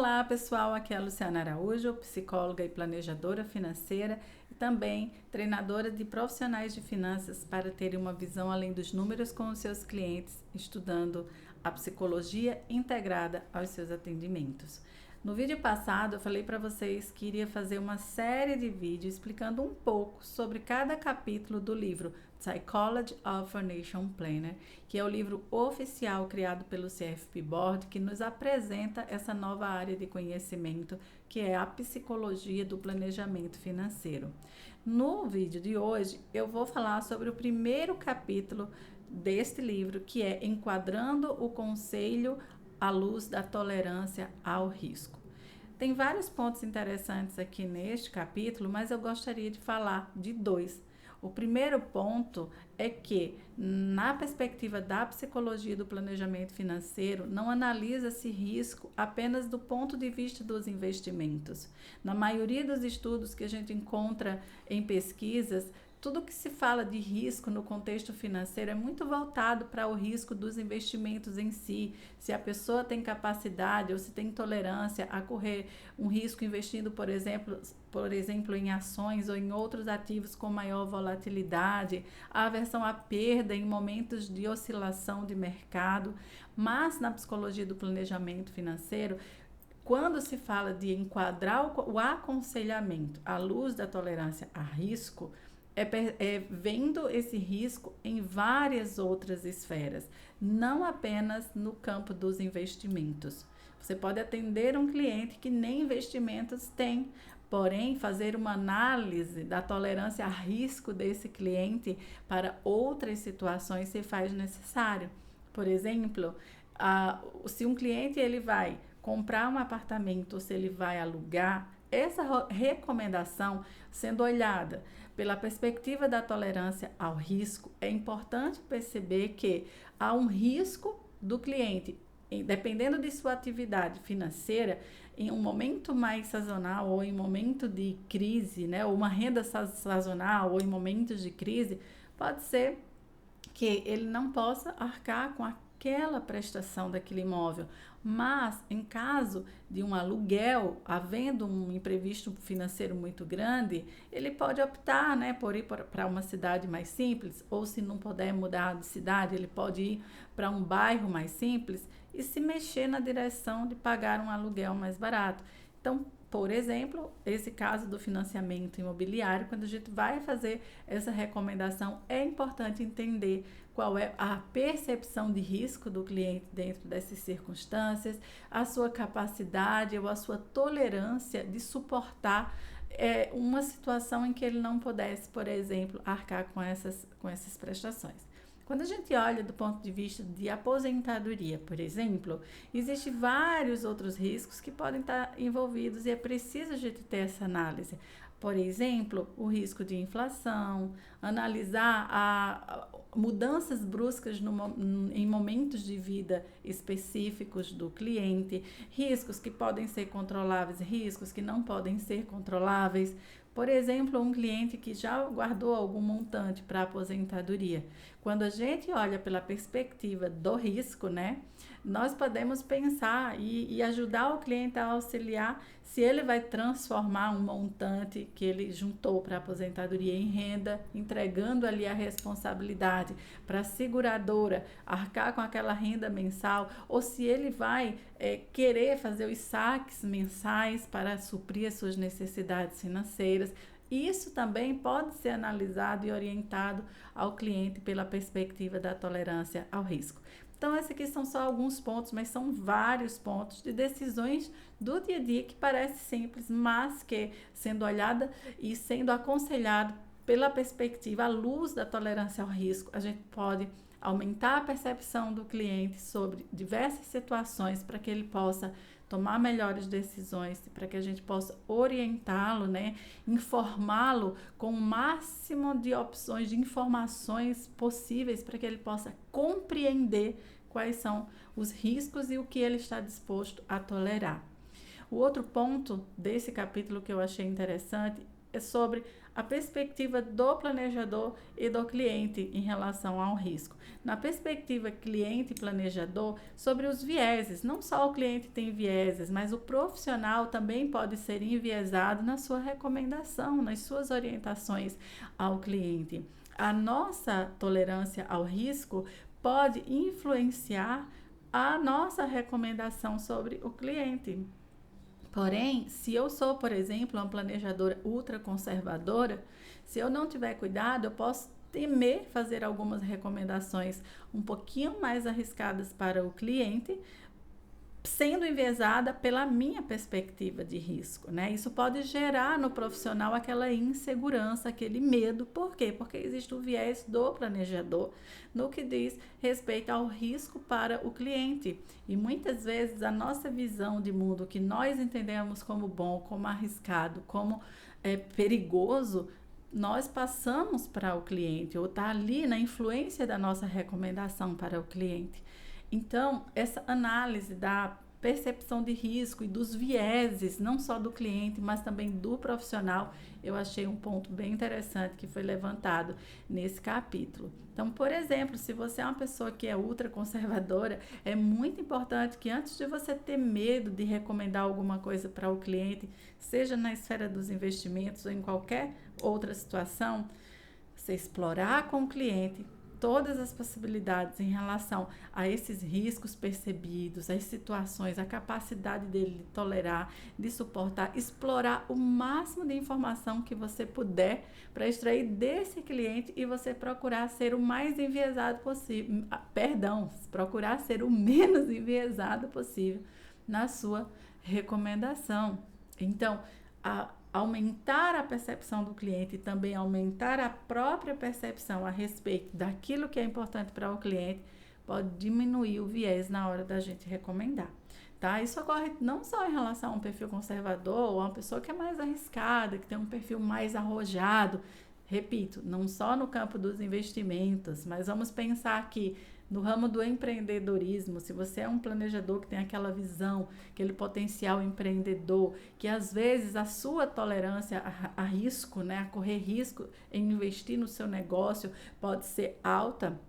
Olá pessoal, aqui é a Luciana Araújo, psicóloga e planejadora financeira e também treinadora de profissionais de finanças para terem uma visão além dos números com os seus clientes, estudando a psicologia integrada aos seus atendimentos. No vídeo passado eu falei para vocês que iria fazer uma série de vídeos explicando um pouco sobre cada capítulo do livro Psychology of Financial Planner, que é o livro oficial criado pelo CFP Board, que nos apresenta essa nova área de conhecimento, que é a psicologia do planejamento financeiro. No vídeo de hoje, eu vou falar sobre o primeiro capítulo deste livro, que é Enquadrando o Conselho à luz da tolerância ao risco. Tem vários pontos interessantes aqui neste capítulo, mas eu gostaria de falar de dois. O primeiro ponto é que, na perspectiva da psicologia do planejamento financeiro, não analisa-se risco apenas do ponto de vista dos investimentos. Na maioria dos estudos que a gente encontra em pesquisas, tudo que se fala de risco no contexto financeiro é muito voltado para o risco dos investimentos em si, se a pessoa tem capacidade ou se tem tolerância a correr um risco investindo, por exemplo, em ações ou em outros ativos com maior volatilidade, a aversão à perda em momentos de oscilação de mercado. Mas na psicologia do planejamento financeiro, quando se fala de enquadrar o aconselhamento à luz da tolerância a risco, vendo esse risco em várias outras esferas, não apenas no campo dos investimentos. Você pode atender um cliente que nem investimentos tem, porém fazer uma análise da tolerância a risco desse cliente para outras situações se faz necessário. Por exemplo, se um cliente ele vai comprar um apartamento ou se ele vai alugar, essa recomendação sendo olhada pela perspectiva da tolerância ao risco, é importante perceber que há um risco do cliente, dependendo de sua atividade financeira, em um momento mais sazonal ou em momento de crise, né, ou uma renda sazonal ou em momentos de crise, pode ser que ele não possa arcar com aquela prestação daquele imóvel, mas em caso de um aluguel, havendo um imprevisto financeiro muito grande, ele pode optar, né, por ir para uma cidade mais simples, ou se não puder mudar de cidade, ele pode ir para um bairro mais simples e se mexer na direção de pagar um aluguel mais barato. Então, por exemplo, esse caso do financiamento imobiliário, quando a gente vai fazer essa recomendação, é importante entender qual é a percepção de risco do cliente dentro dessas circunstâncias, a sua capacidade ou a sua tolerância de suportar uma situação em que ele não pudesse, por exemplo, arcar com essas prestações. Quando a gente olha do ponto de vista de aposentadoria, por exemplo, existem vários outros riscos que podem estar envolvidos e é preciso a gente ter essa análise. Por exemplo, o risco de inflação, analisar mudanças bruscas em momentos de vida específicos do cliente, riscos que podem ser controláveis, riscos que não podem ser controláveis. Por exemplo, um cliente que já guardou algum montante para aposentadoria. Quando a gente olha pela perspectiva do risco, né, nós podemos pensar e ajudar o cliente a auxiliar se ele vai transformar um montante que ele juntou para aposentadoria em renda, entregando ali a responsabilidade para a seguradora arcar com aquela renda mensal, ou se ele vai querer fazer os saques mensais para suprir as suas necessidades financeiras. Isso também pode ser analisado e orientado ao cliente pela perspectiva da tolerância ao risco. Então, esses aqui são só alguns pontos, mas são vários pontos de decisões do dia a dia que parece simples, mas que, sendo olhada e sendo aconselhado pela perspectiva à luz da tolerância ao risco, a gente pode aumentar a percepção do cliente sobre diversas situações para que ele possa tomar melhores decisões, para que a gente possa orientá-lo, né, informá-lo com o máximo de opções, de informações possíveis para que ele possa compreender quais são os riscos e o que ele está disposto a tolerar. O outro ponto desse capítulo que eu achei interessante é sobre a perspectiva do planejador e do cliente em relação ao risco. Na perspectiva cliente e planejador, sobre os vieses, não só o cliente tem vieses, mas o profissional também pode ser enviesado na sua recomendação, nas suas orientações ao cliente. A nossa tolerância ao risco pode influenciar a nossa recomendação sobre o cliente. Porém, se eu sou, por exemplo, uma planejadora ultraconservadora, se eu não tiver cuidado, eu posso temer fazer algumas recomendações um pouquinho mais arriscadas para o cliente, sendo enviesada pela minha perspectiva de risco, né? Isso pode gerar no profissional aquela insegurança, aquele medo. Por quê? Porque existe o viés do planejador no que diz respeito ao risco para o cliente. E muitas vezes a nossa visão de mundo, que nós entendemos como bom, como arriscado, como perigoso, nós passamos para o cliente, ou está ali na influência da nossa recomendação para o cliente. Então, essa análise da percepção de risco e dos vieses, não só do cliente, mas também do profissional, eu achei um ponto bem interessante que foi levantado nesse capítulo. Então, por exemplo, se você é uma pessoa que é ultraconservadora, é muito importante que antes de você ter medo de recomendar alguma coisa para o cliente, seja na esfera dos investimentos ou em qualquer outra situação, você explorar com o cliente todas as possibilidades em relação a esses riscos percebidos, as situações, a capacidade dele de tolerar, de suportar, explorar o máximo de informação que você puder para extrair desse cliente e você procurar ser o mais enviesado possível, procurar ser o menos enviesado possível na sua recomendação. Então, aumentar a percepção do cliente e também aumentar a própria percepção a respeito daquilo que é importante para o cliente pode diminuir o viés na hora da gente recomendar, tá? Isso ocorre não só em relação a um perfil conservador ou a uma pessoa que é mais arriscada, que tem um perfil mais arrojado. Repito, não só no campo dos investimentos, mas vamos pensar aqui no ramo do empreendedorismo. Se você é um planejador que tem aquela visão, aquele potencial empreendedor, que às vezes a sua tolerância a risco, né, a correr risco em investir no seu negócio pode ser alta.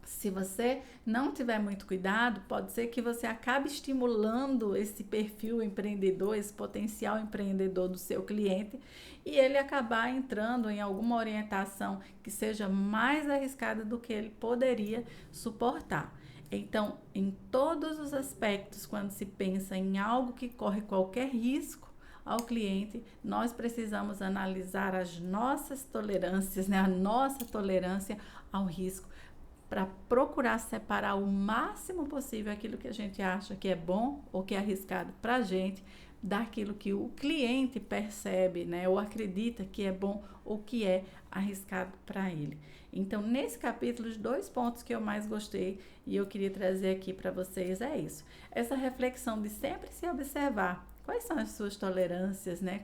Se você não tiver muito cuidado, pode ser que você acabe estimulando esse perfil empreendedor, esse potencial empreendedor do seu cliente, e ele acabar entrando em alguma orientação que seja mais arriscada do que ele poderia suportar. Então, em todos os aspectos, quando se pensa em algo que corre qualquer risco ao cliente, nós precisamos analisar as nossas tolerâncias, né? A nossa tolerância ao risco, para procurar separar o máximo possível aquilo que a gente acha que é bom ou que é arriscado para a gente, daquilo que o cliente percebe, né, ou acredita que é bom ou que é arriscado para ele. Então, nesse capítulo, os 2 pontos que eu mais gostei e eu queria trazer aqui para vocês é isso. Essa reflexão de sempre se observar quais são as suas tolerâncias, né,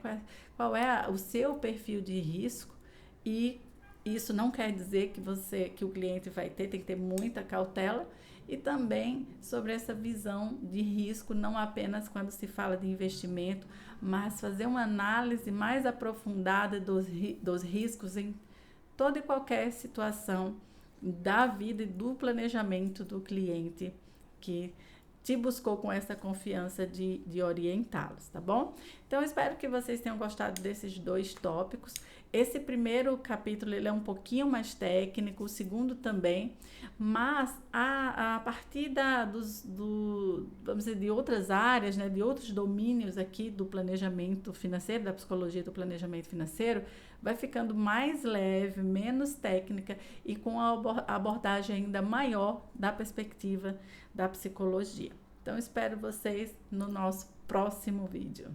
qual é o seu perfil de risco, e isso não quer dizer que o cliente vai tem que ter muita cautela, e também sobre essa visão de risco, não apenas quando se fala de investimento, mas fazer uma análise mais aprofundada dos riscos em toda e qualquer situação da vida e do planejamento do cliente que te buscou com essa confiança de orientá-los, tá bom? Então, eu espero que vocês tenham gostado desses 2 tópicos. Esse primeiro capítulo ele é um pouquinho mais técnico, o segundo também, mas a partir vamos dizer, de outras áreas, né, de outros domínios aqui do planejamento financeiro, da psicologia do planejamento financeiro, vai ficando mais leve, menos técnica e com a abordagem ainda maior da perspectiva da psicologia. Então, espero vocês no nosso próximo vídeo.